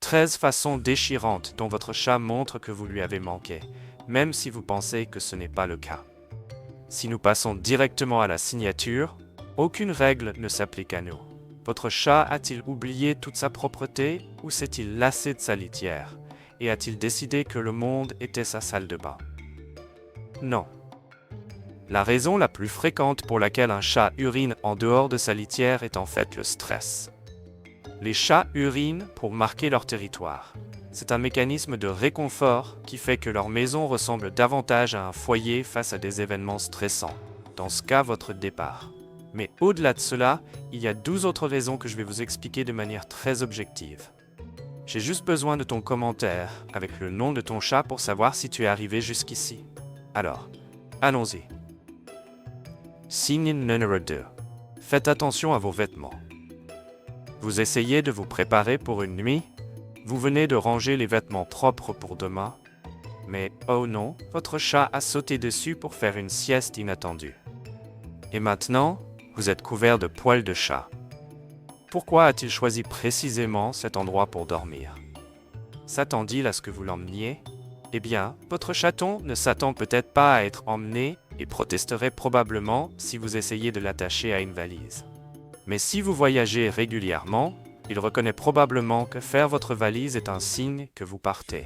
13 façons déchirantes dont votre chat montre que vous lui avez manqué, même si vous pensez que ce n'est pas le cas. Si nous passons directement à la signature, aucune règle ne s'applique à nous. Votre chat a-t-il oublié toute sa propreté ou s'est-il lassé de sa litière? Et a-t-il décidé que le monde était sa salle de bain? Non. La raison la plus fréquente pour laquelle un chat urine en dehors de sa litière est en fait le stress. Les chats urinent pour marquer leur territoire. C'est un mécanisme de réconfort qui fait que leur maison ressemble davantage à un foyer face à des événements stressants, dans ce cas votre départ. Mais au-delà de cela, il y a 12 autres raisons que je vais vous expliquer de manière très objective. J'ai juste besoin de ton commentaire avec le nom de ton chat pour savoir si tu es arrivé jusqu'ici. Alors, allons-y. Signe numéro 2. Faites attention à vos vêtements. Vous essayez de vous préparer pour une nuit? Vous venez de ranger les vêtements propres pour demain? Mais oh non, votre chat a sauté dessus pour faire une sieste inattendue. Et maintenant, vous êtes couvert de poils de chat. Pourquoi a-t-il choisi précisément cet endroit pour dormir? S'attend-il à ce que vous l'emmeniez? Eh bien, votre chaton ne s'attend peut-être pas à être emmené et protesterait probablement si vous essayez de l'attacher à une valise. Mais si vous voyagez régulièrement, il reconnaît probablement que faire votre valise est un signe que vous partez.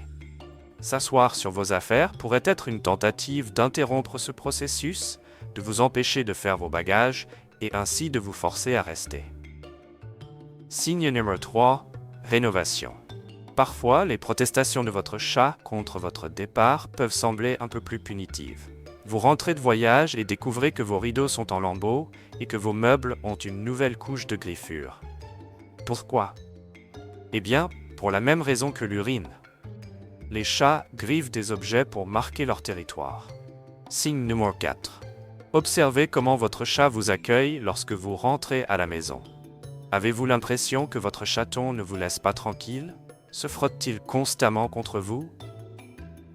S'asseoir sur vos affaires pourrait être une tentative d'interrompre ce processus, de vous empêcher de faire vos bagages et ainsi de vous forcer à rester. Signe numéro 3. Rénovation. Parfois, les protestations de votre chat contre votre départ peuvent sembler un peu plus punitives. Vous rentrez de voyage et découvrez que vos rideaux sont en lambeaux et que vos meubles ont une nouvelle couche de griffures. Pourquoi? Eh bien, pour la même raison que l'urine. Les chats griffent des objets pour marquer leur territoire. Signe numéro 4. Observez comment votre chat vous accueille lorsque vous rentrez à la maison. Avez-vous l'impression que votre chaton ne vous laisse pas tranquille? Se frotte-t-il constamment contre vous?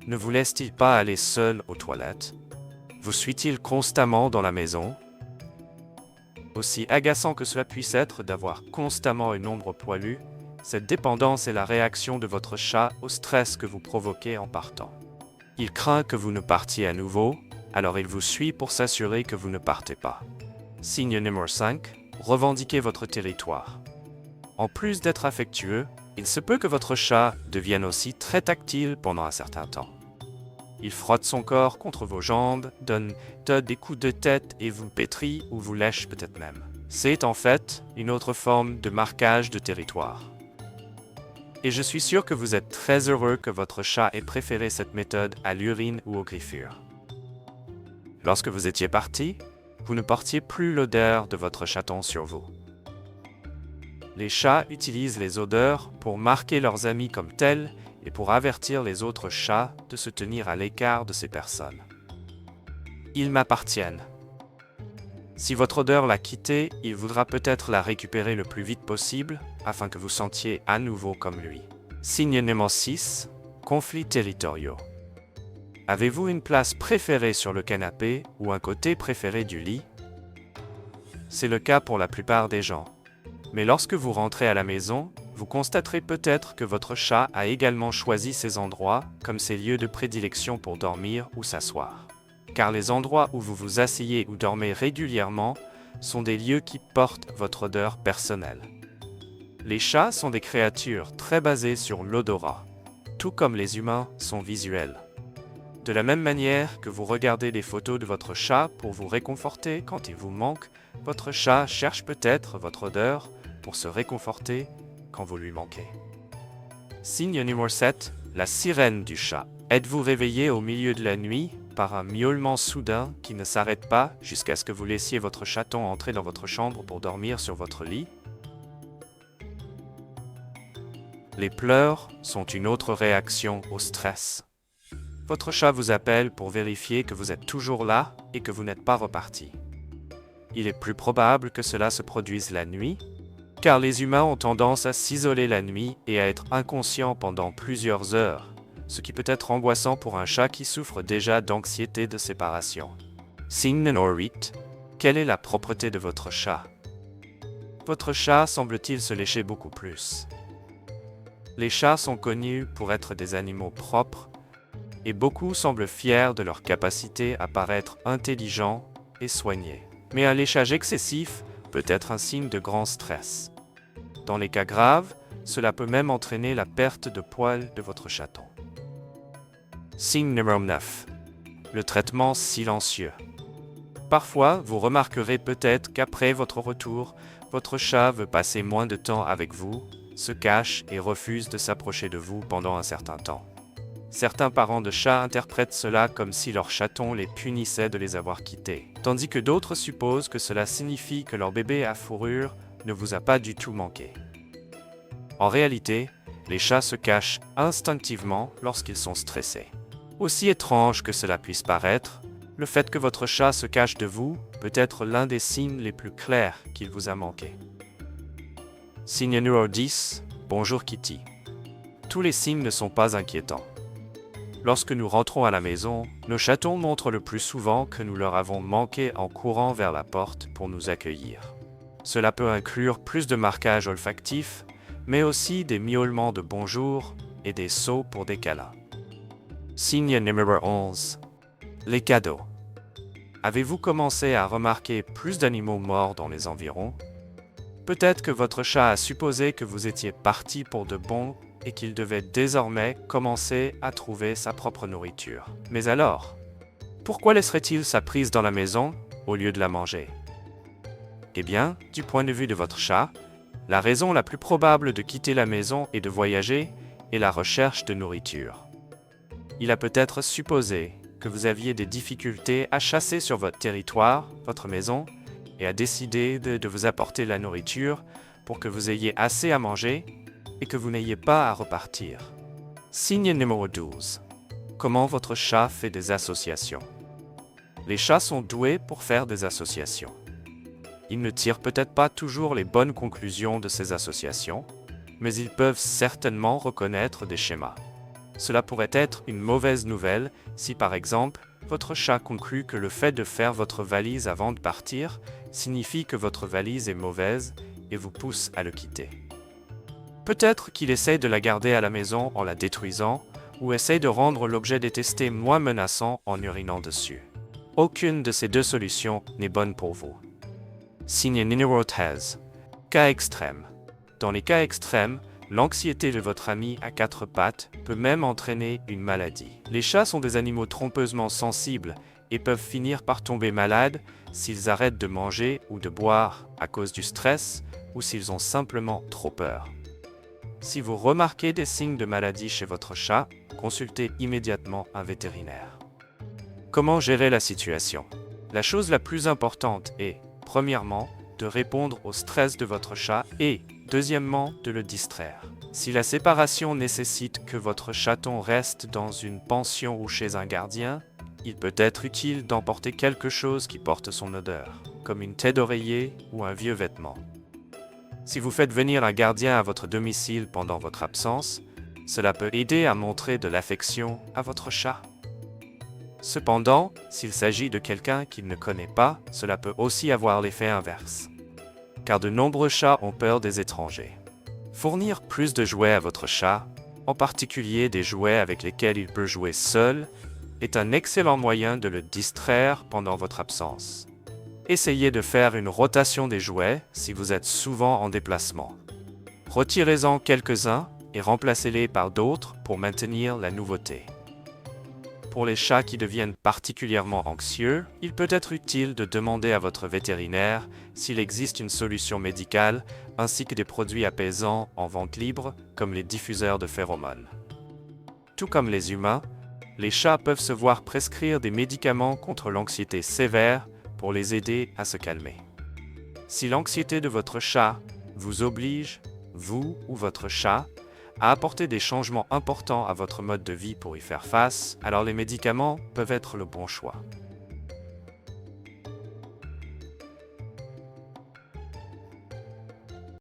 Ne vous laisse-t-il pas aller seul aux toilettes? Vous suit-il constamment dans la maison? Aussi agaçant que cela puisse être d'avoir constamment une ombre poilue, cette dépendance est la réaction de votre chat au stress que vous provoquez en partant. Il craint que vous ne partiez à nouveau, alors il vous suit pour s'assurer que vous ne partez pas. Signe numéro 5. Revendiquez votre territoire. En plus d'être affectueux, il se peut que votre chat devienne aussi très tactile pendant un certain temps. Il frotte son corps contre vos jambes, donne des coups de tête et vous pétrit ou vous lèche peut-être même. C'est en fait une autre forme de marquage de territoire. Et je suis sûr que vous êtes très heureux que votre chat ait préféré cette méthode à l'urine ou aux griffures. Lorsque vous étiez parti, vous ne portiez plus l'odeur de votre chaton sur vous. Les chats utilisent les odeurs pour marquer leurs amis comme tels et pour avertir les autres chats de se tenir à l'écart de ces personnes. Ils m'appartiennent. Si votre odeur l'a quitté, il voudra peut-être la récupérer le plus vite possible afin que vous sentiez à nouveau comme lui. Signe numéro 6. Conflits territoriaux. Avez-vous une place préférée sur le canapé ou un côté préféré du lit? C'est le cas pour la plupart des gens. Mais lorsque vous rentrez à la maison, vous constaterez peut-être que votre chat a également choisi ces endroits comme ses lieux de prédilection pour dormir ou s'asseoir. Car les endroits où vous vous asseyez ou dormez régulièrement sont des lieux qui portent votre odeur personnelle. Les chats sont des créatures très basées sur l'odorat, tout comme les humains sont visuels. De la même manière que vous regardez des photos de votre chat pour vous réconforter quand il vous manque, votre chat cherche peut-être votre odeur pour se réconforter quand vous lui manquez. Signe numéro 7. La sirène du chat. Êtes-vous réveillé au milieu de la nuit par un miaulement soudain qui ne s'arrête pas jusqu'à ce que vous laissiez votre chaton entrer dans votre chambre pour dormir sur votre lit? Les pleurs sont une autre réaction au stress. Votre chat vous appelle pour vérifier que vous êtes toujours là et que vous n'êtes pas reparti. Il est plus probable que cela se produise la nuit, car les humains ont tendance à s'isoler la nuit et à être inconscients pendant plusieurs heures, ce qui peut être angoissant pour un chat qui souffre déjà d'anxiété de séparation. Signe numéro 8. Quelle est la propreté de votre chat? Votre chat semble-t-il se lécher beaucoup plus? Les chats sont connus pour être des animaux propres, et beaucoup semblent fiers de leur capacité à paraître intelligents et soignés. Mais un léchage excessif peut être un signe de grand stress. Dans les cas graves, cela peut même entraîner la perte de poils de votre chaton. Signe numéro 9. Le traitement silencieux. Parfois, vous remarquerez peut-être qu'après votre retour, votre chat veut passer moins de temps avec vous, se cache et refuse de s'approcher de vous pendant un certain temps. Certains parents de chats interprètent cela comme si leur chaton les punissait de les avoir quittés, tandis que d'autres supposent que cela signifie que leur bébé à fourrure ne vous a pas du tout manqué. En réalité, les chats se cachent instinctivement lorsqu'ils sont stressés. Aussi étrange que cela puisse paraître, le fait que votre chat se cache de vous peut être l'un des signes les plus clairs qu'il vous a manqué. Signe numéro 10. Bonjour Kitty. Tous les signes ne sont pas inquiétants. Lorsque nous rentrons à la maison, nos chatons montrent le plus souvent que nous leur avons manqué en courant vers la porte pour nous accueillir. Cela peut inclure plus de marquages olfactifs, mais aussi des miaulements de bonjour et des sauts pour des câlins. Signe numéro 11. Les cadeaux. Avez-vous commencé à remarquer plus d'animaux morts dans les environs? Peut-être que votre chat a supposé que vous étiez parti pour de bon et qu'il devait désormais commencer à trouver sa propre nourriture. Mais alors, pourquoi laisserait-il sa prise dans la maison au lieu de la manger? Eh bien, du point de vue de votre chat, la raison la plus probable de quitter la maison et de voyager est la recherche de nourriture. Il a peut-être supposé que vous aviez des difficultés à chasser sur votre territoire, votre maison, et a décidé de vous apporter la nourriture pour que vous ayez assez à manger et que vous n'ayez pas à repartir. Signe numéro 12. Comment votre chat fait des associations? Les chats sont doués pour faire des associations. Ils ne tirent peut-être pas toujours les bonnes conclusions de ces associations, mais ils peuvent certainement reconnaître des schémas. Cela pourrait être une mauvaise nouvelle si, par exemple, votre chat conclut que le fait de faire votre valise avant de partir signifie que votre valise est mauvaise et vous pousse à le quitter. Peut-être qu'il essaie de la garder à la maison en la détruisant ou essaie de rendre l'objet détesté moins menaçant en urinant dessus. Aucune de ces deux solutions n'est bonne pour vous. Signe numéro 13. Cas extrême. Dans les cas extrêmes, l'anxiété de votre ami à quatre pattes peut même entraîner une maladie. Les chats sont des animaux trompeusement sensibles et peuvent finir par tomber malades s'ils arrêtent de manger ou de boire à cause du stress ou s'ils ont simplement trop peur. Si vous remarquez des signes de maladie chez votre chat, consultez immédiatement un vétérinaire. Comment gérer la situation? La chose la plus importante est, premièrement, de répondre au stress de votre chat et, deuxièmement, de le distraire. Si la séparation nécessite que votre chaton reste dans une pension ou chez un gardien, il peut être utile d'emporter quelque chose qui porte son odeur, comme une tête d'oreiller ou un vieux vêtement. Si vous faites venir un gardien à votre domicile pendant votre absence, cela peut aider à montrer de l'affection à votre chat. Cependant, s'il s'agit de quelqu'un qu'il ne connaît pas, cela peut aussi avoir l'effet inverse. Car de nombreux chats ont peur des étrangers. Fournir plus de jouets à votre chat, en particulier des jouets avec lesquels il peut jouer seul, est un excellent moyen de le distraire pendant votre absence. Essayez de faire une rotation des jouets si vous êtes souvent en déplacement. Retirez-en quelques-uns et remplacez-les par d'autres pour maintenir la nouveauté. Pour les chats qui deviennent particulièrement anxieux, il peut être utile de demander à votre vétérinaire s'il existe une solution médicale ainsi que des produits apaisants en vente libre comme les diffuseurs de phéromones. Tout comme les humains, les chats peuvent se voir prescrire des médicaments contre l'anxiété sévère pour les aider à se calmer. Si l'anxiété de votre chat vous oblige, vous ou votre chat, à apporter des changements importants à votre mode de vie pour y faire face, alors les médicaments peuvent être le bon choix.